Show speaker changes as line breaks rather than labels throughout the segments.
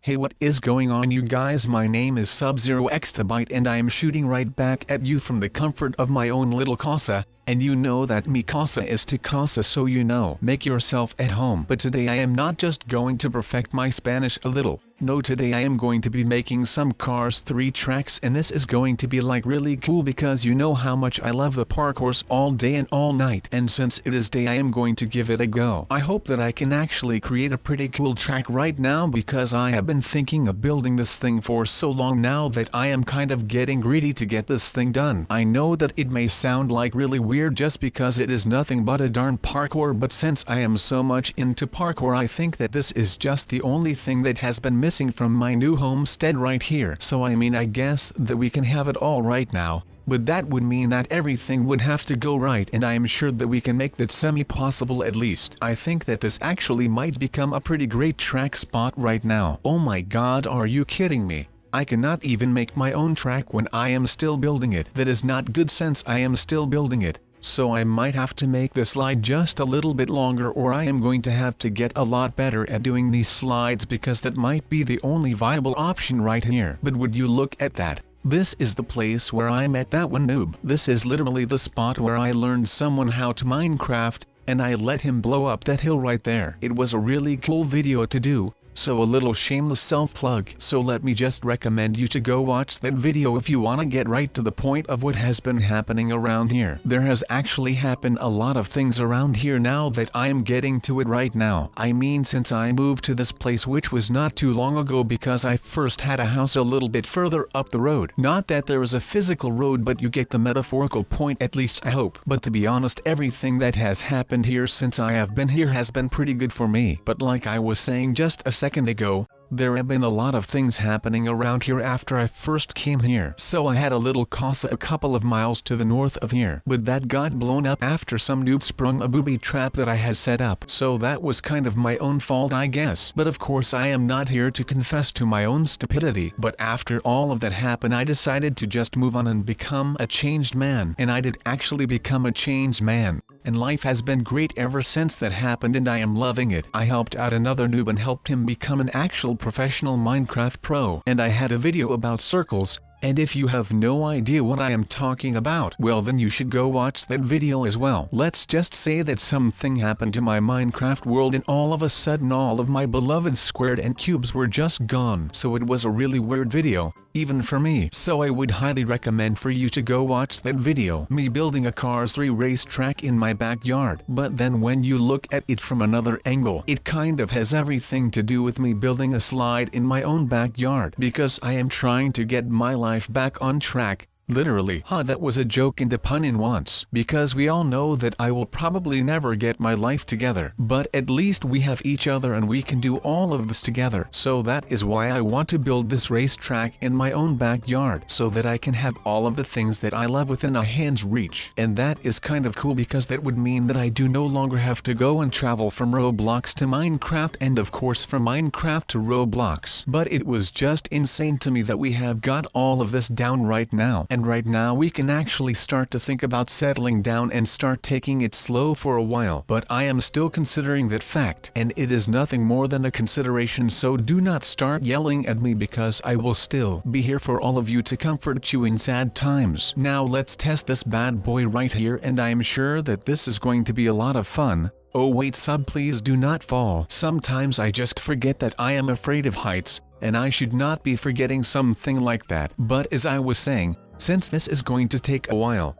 Hey, what is going on, you guys? My name is Sub-Zero Exabyte and I am shooting right back at you from the comfort of my own little casa, and you know that mi casa is tu casa, so you know, make yourself at home. But today I am not just going to perfect my Spanish a little. No, today I am going to be making some Cars 3 tracks, and this is going to be like really cool because you know how much I love the parkours all day and all night, and since it is day I am going to give it a go. I hope that I can actually create a pretty cool track right now because I have been thinking of building this thing for so long now that I am kind of getting greedy to get this thing done. I know that it may sound like really weird just because it is nothing but a darn parkour, but since I am so much into parkour I think that this is just the only thing that has been missing from my new homestead right here. So I mean, I guess that we can have it all right now, but that would mean that everything would have to go right, and I am sure that we can make that semi-possible at least. I think that this actually might become a pretty great track spot right now. Oh my god, are you kidding me? I cannot even make my own track when I am still building it. That is not good since I am still building it. So I might have to make the slide just a little bit longer, or I am going to have to get a lot better at doing these slides because that might be the only viable option right here. But would you look at that? This is the place where I met that one noob. This is literally the spot where I learned someone how to Minecraft, and I let him blow up that hill right there. It was a really cool video to do. So a little shameless self-plug. So let me just recommend you to go watch that video if you wanna get right to the point of what has been happening around here. There has actually happened a lot of things around here now that I am getting to it right now. I mean, since I moved to this place, which was not too long ago because I first had a house a little bit further up the road. Not that there is a physical road, but you get the metaphorical point, at least I hope. But to be honest, everything that has happened here since I have been here has been pretty good for me. But like I was saying just a second ago, there have been a lot of things happening around here after I first came here. So I had a little casa a couple of miles to the north of here, but that got blown up after some noob sprung a booby trap that I had set up. So that was kind of my own fault, I guess. But of course I am not here to confess to my own stupidity. But after all of that happened, I decided to just move on and become a changed man. And I did actually become a changed man. And life has been great ever since that happened, and I am loving it. I helped out another noob and helped him become an actual professional Minecraft pro. And I had a video about circles, and if you have no idea what I am talking about, well then you should go watch that video as well. Let's just say that something happened to my Minecraft world and all of a sudden all of my beloved squared and cubes were just gone. So it was a really weird video, even for me. So I would highly recommend for you to go watch that video. Me building a Cars 3 racetrack in my backyard. But then when you look at it from another angle, it kind of has everything to do with me building a slide in my own backyard. Because I am trying to get my life back on track. Literally. That was a joke and a pun in once. Because we all know that I will probably never get my life together. But at least we have each other and we can do all of this together. So that is why I want to build this racetrack in my own backyard. So that I can have all of the things that I love within a hand's reach. And that is kind of cool because that would mean that I do no longer have to go and travel from Roblox to Minecraft, and of course from Minecraft to Roblox. But it was just insane to me that we have got all of this down right now. And right now we can actually start to think about settling down and start taking it slow for a while. But I am still considering that fact, and it is nothing more than a consideration, so do not start yelling at me because I will still be here for all of you to comfort you in sad times. Now let's test this bad boy right here, and I am sure that this is going to be a lot of fun. Oh wait, sub, please do not fall. Sometimes I just forget that I am afraid of heights, and I should not be forgetting something like that. But as I was saying, since this is going to take a while,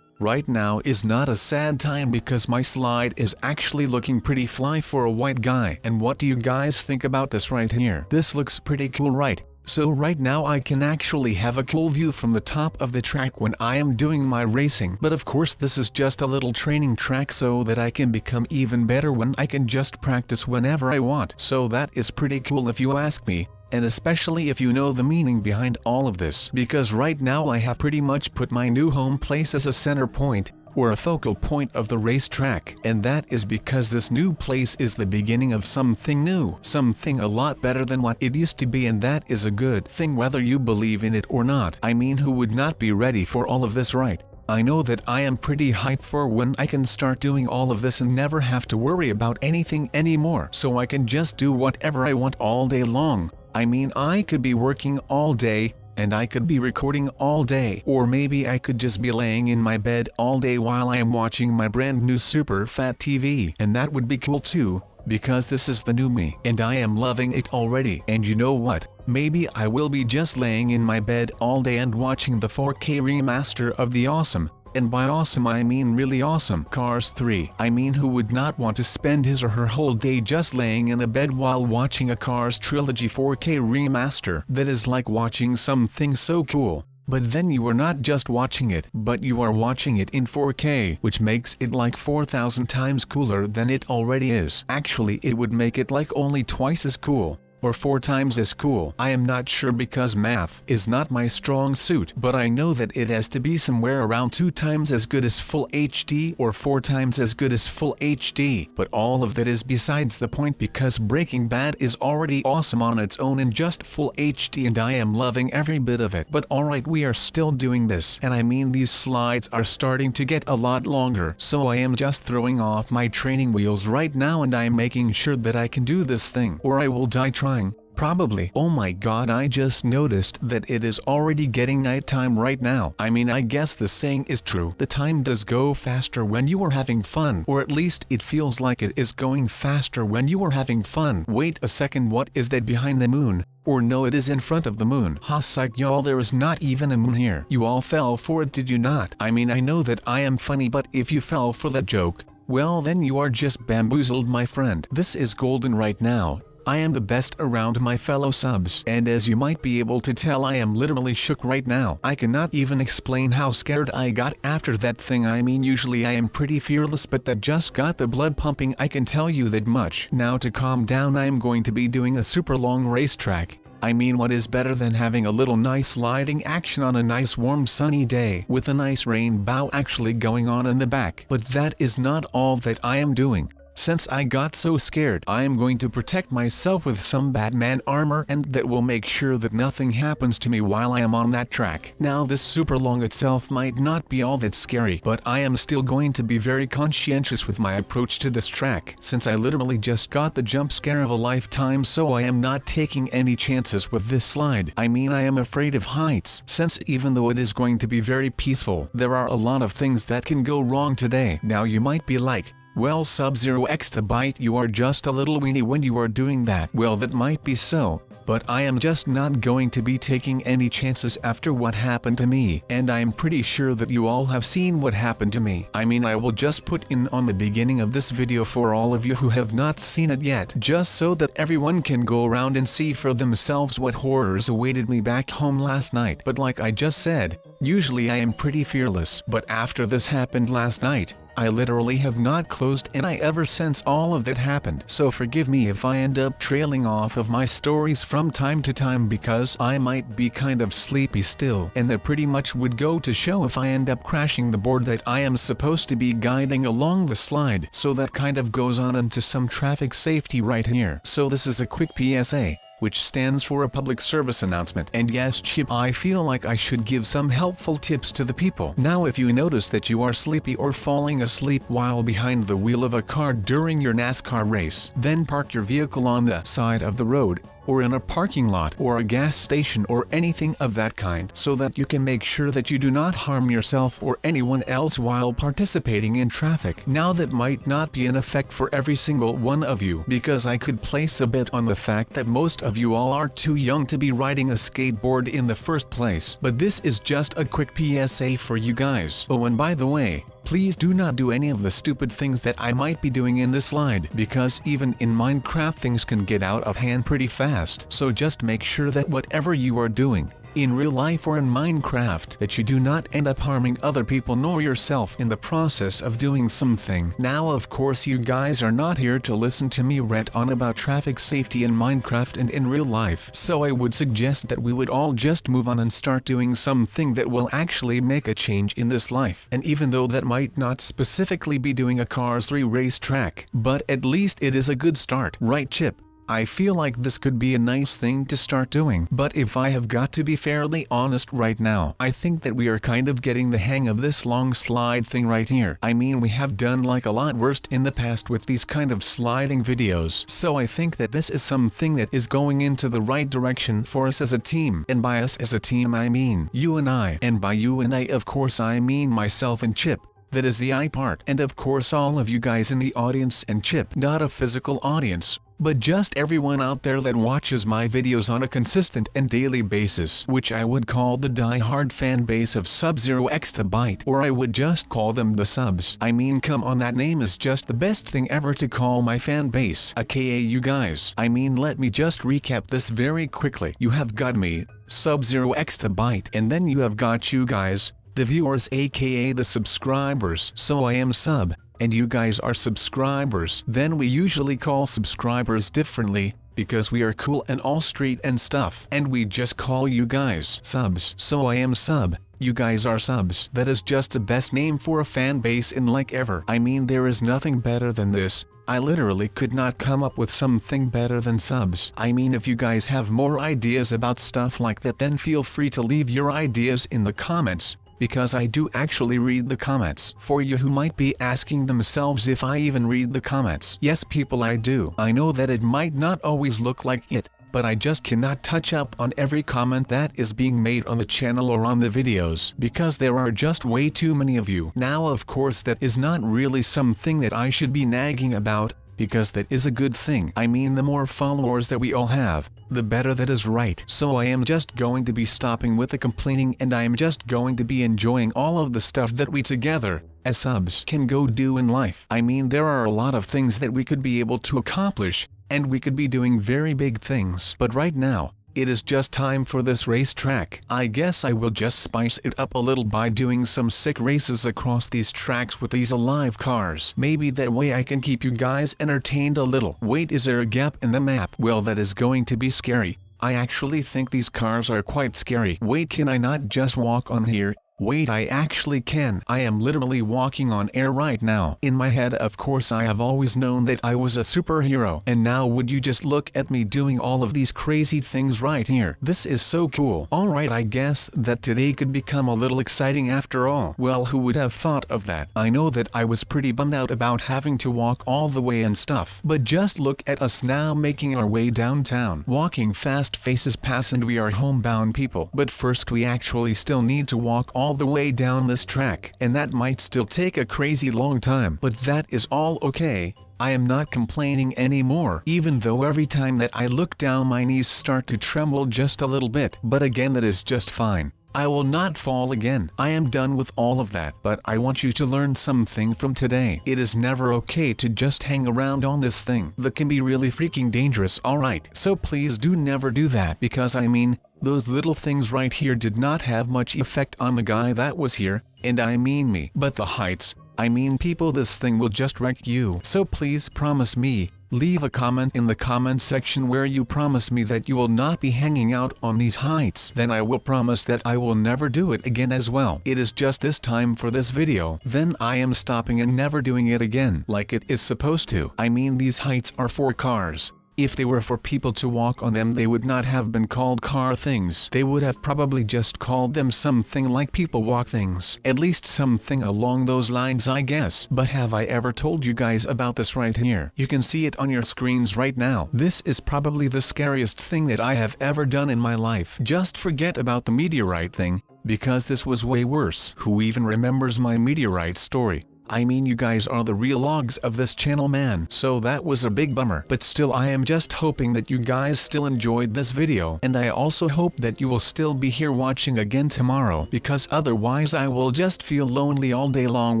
right now is not a sad time because my slide is actually looking pretty fly for a white guy. And what do you guys think about this right here? This looks pretty cool, right? So right now I can actually have a cool view from the top of the track when I am doing my racing. But of course this is just a little training track so that I can become even better when I can just practice whenever I want. So that is pretty cool if you ask me. And especially if you know the meaning behind all of this. Because right now I have pretty much put my new home place as a center point, or a focal point of the racetrack. And that is because this new place is the beginning of something new. Something a lot better than what it used to be, and that is a good thing whether you believe in it or not. I mean, who would not be ready for all of this, right? I know that I am pretty hyped for when I can start doing all of this and never have to worry about anything anymore. So I can just do whatever I want all day long. I mean, I could be working all day, and I could be recording all day, or maybe I could just be laying in my bed all day while I am watching my brand new super fat TV, and that would be cool too, because this is the new me, and I am loving it already. And you know what, maybe I will be just laying in my bed all day and watching the 4K remaster of the awesome, and by awesome I mean really awesome, Cars 3. I mean, who would not want to spend his or her whole day just laying in a bed while watching a Cars Trilogy 4K remaster? That is like watching something so cool. But then you are not just watching it, but you are watching it in 4K, which makes it like 4,000 times cooler than it already is. Actually, it would make it like only twice as cool, or 4 times as cool. I am not sure because math is not my strong suit, but I know that it has to be somewhere around 2 times as good as full HD or 4 times as good as full HD. But all of that is besides the point, because Breaking Bad is already awesome on its own in just full HD, and I am loving every bit of it. But alright, we are still doing this, and I mean, these slides are starting to get a lot longer, so I am just throwing off my training wheels right now, and I am making sure that I can do this thing, or I will die trying. Probably. Oh my god, I just noticed that it is already getting nighttime right now. I mean, I guess the saying is true. The time does go faster when you are having fun, or at least it feels like it is going faster when you are having fun. Wait a second, what is that behind the moon? Or no, it is in front of the moon. Ha, psych y'all, there is not even a moon here. You all fell for it, did you not? I mean, I know that I am funny, but if you fell for that joke, well then you are just bamboozled, my friend. This is golden right now. I am the best around, my fellow subs, and as you might be able to tell, I am literally shook right now. I cannot even explain how scared I got after that thing. I mean, usually I am pretty fearless, but that just got the blood pumping, I can tell you that much. Now to calm down, I am going to be doing a super long racetrack. I mean, what is better than having a little nice sliding action on a nice warm sunny day with a nice rainbow actually going on in the back? But that is not all that I am doing. Since I got so scared, I am going to protect myself with some Batman armor, and that will make sure that nothing happens to me while I am on that track. Now this super long itself might not be all that scary, but I am still going to be very conscientious with my approach to this track, since I literally just got the jump scare of a lifetime, so I am not taking any chances with this slide. I mean, I am afraid of heights, since even though it is going to be very peaceful, there are a lot of things that can go wrong today. Now you might be like, well, Sub-Zero Exabyte, you are just a little weenie when you are doing that. Well, that might be so, but I am just not going to be taking any chances after what happened to me, and I am pretty sure that you all have seen what happened to me. I mean, I will just put in on the beginning of this video for all of you who have not seen it yet, just so that everyone can go around and see for themselves what horrors awaited me back home last night. But like I just said, usually I am pretty fearless, but after this happened last night, I literally have not closed an eye ever since all of that happened. So forgive me if I end up trailing off of my stories from time to time, because I might be kind of sleepy still, and that pretty much would go to show if I end up crashing the board that I am supposed to be guiding along the slide. So that kind of goes on into some traffic safety right here. So this is a quick PSA, which stands for a public service announcement. And yes, Chip, I feel like I should give some helpful tips to the people. Now if you notice that you are sleepy or falling asleep while behind the wheel of a car during your NASCAR race, then park your vehicle on the side of the road, or in a parking lot or a gas station or anything of that kind, so that you can make sure that you do not harm yourself or anyone else while participating in traffic. Now that might not be in effect for every single one of you, because I could place a bet on the fact that most of you all are too young to be riding a skateboard in the first place. But this is just a quick PSA for you guys. Oh, and by the way, please do not do any of the stupid things that I might be doing in this slide, because even in Minecraft things can get out of hand pretty fast. So just make sure that whatever you are doing, in real life or in Minecraft, that you do not end up harming other people nor yourself in the process of doing something. Now of course you guys are not here to listen to me rant on about traffic safety in Minecraft and in real life, so I would suggest that we would all just move on and start doing something that will actually make a change in this life. And even though that might not specifically be doing a Cars 3 racetrack, but at least it is a good start, right Chip? I feel like this could be a nice thing to start doing. But if I have got to be fairly honest right now, I think that we are kind of getting the hang of this long slide thing right here. I mean, we have done like a lot worse in the past with these kind of sliding videos. So I think that this is something that is going into the right direction for us as a team. And by us as a team I mean you and I. And by you and I of course I mean myself and Chip. That is the I part. And of course all of you guys in the audience and Chip. Not a physical audience, but just everyone out there that watches my videos on a consistent and daily basis, which I would call the die-hard fan base of Sub-Zero Exabyte, or I would just call them the subs. I mean, come on, that name is just the best thing ever to call my fan base, aka you guys. I mean, let me just recap this very quickly. You have got me, Sub-Zero Exabyte, and then you have got you guys, the viewers aka the subscribers. So I am sub, and you guys are subscribers. Then we usually call subscribers differently, because we are cool and all street and stuff. And we just call you guys subs. So I am sub, you guys are subs. That is just the best name for a fan base in like ever. I mean, there is nothing better than this. I literally could not come up with something better than subs. I mean, if you guys have more ideas about stuff like that, then feel free to leave your ideas in the comments, because I do actually read the comments. For you who might be asking themselves if I even read the comments. Yes people, I do. I know that it might not always look like it, but I just cannot touch up on every comment that is being made on the channel or on the videos, because there are just way too many of you. Now of course that is not really something that I should be nagging about, because that is a good thing. I mean, the more followers that we all have, the better. That is right. So I am just going to be stopping with the complaining, and I am just going to be enjoying all of the stuff that we together, as subs, can go do in life. I mean, there are a lot of things that we could be able to accomplish, and we could be doing very big things. But right now, it is just time for this racetrack. I guess I will just spice it up a little by doing some sick races across these tracks with these alive cars. Maybe that way I can keep you guys entertained a little. Wait, is there a gap in the map? Well, that is going to be scary. I actually think these cars are quite scary. Wait, can I not just walk on here? Wait, I actually can. I am literally walking on air right now. In my head, of course, I have always known that I was a superhero. And now would you just look at me doing all of these crazy things right here. This is so cool. Alright, I guess that today could become a little exciting after all. Well, who would have thought of that? I know that I was pretty bummed out about having to walk all the way and stuff. But just look at us now making our way downtown. Walking fast, faces pass, and we are homebound people. But first we actually still need to walk all the way down this track, and that might still take a crazy long time, but that is all okay. I am not complaining anymore, even though every time that I look down my knees start to tremble just a little bit. But again, that is just fine. I will not fall again. I am done with all of that. But I want you to learn something from today. It is never okay to just hang around on this thing. That can be really freaking dangerous, alright? So please do never do that, because I mean, those little things right here did not have much effect on the guy that was here, and I mean me. But the heights, I mean people, this thing will just wreck you. So please promise me, leave a comment in the comment section where you promise me that you will not be hanging out on these heights. Then I will promise that I will never do it again as well. It is just this time for this video. Then I am stopping and never doing it again, like it is supposed to. I mean, these heights are for cars. If they were for people to walk on them, they would not have been called car things. They would have probably just called them something like people walk things. At least something along those lines, I guess. But have I ever told you guys about this right here? You can see it on your screens right now. This is probably the scariest thing that I have ever done in my life. Just forget about the meteorite thing, because this was way worse. Who even remembers my meteorite story? I mean, you guys are the real logs of this channel, man. So that was a big bummer. But still, I am just hoping that you guys still enjoyed this video. And I also hope that you will still be here watching again tomorrow, because otherwise I will just feel lonely all day long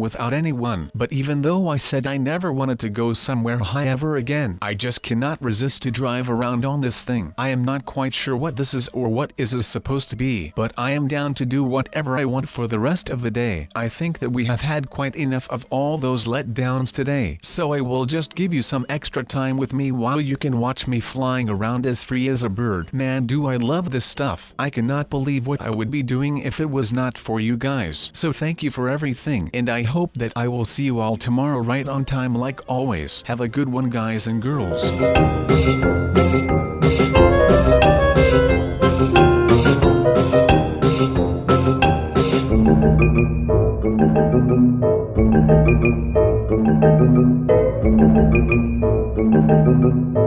without anyone. But even though I said I never wanted to go somewhere high ever again, I just cannot resist to drive around on this thing. I am not quite sure what this is or what is supposed to be, but I am down to do whatever I want for the rest of the day. I think that we have had quite enough of all those letdowns today. So I will just give you some extra time with me while you can watch me flying around as free as a bird. Man, do I love this stuff. I cannot believe what I would be doing if it was not for you guys. So thank you for everything, and I hope that I will see you all tomorrow right on time like always. Have a good one, guys and girls.
Thank you.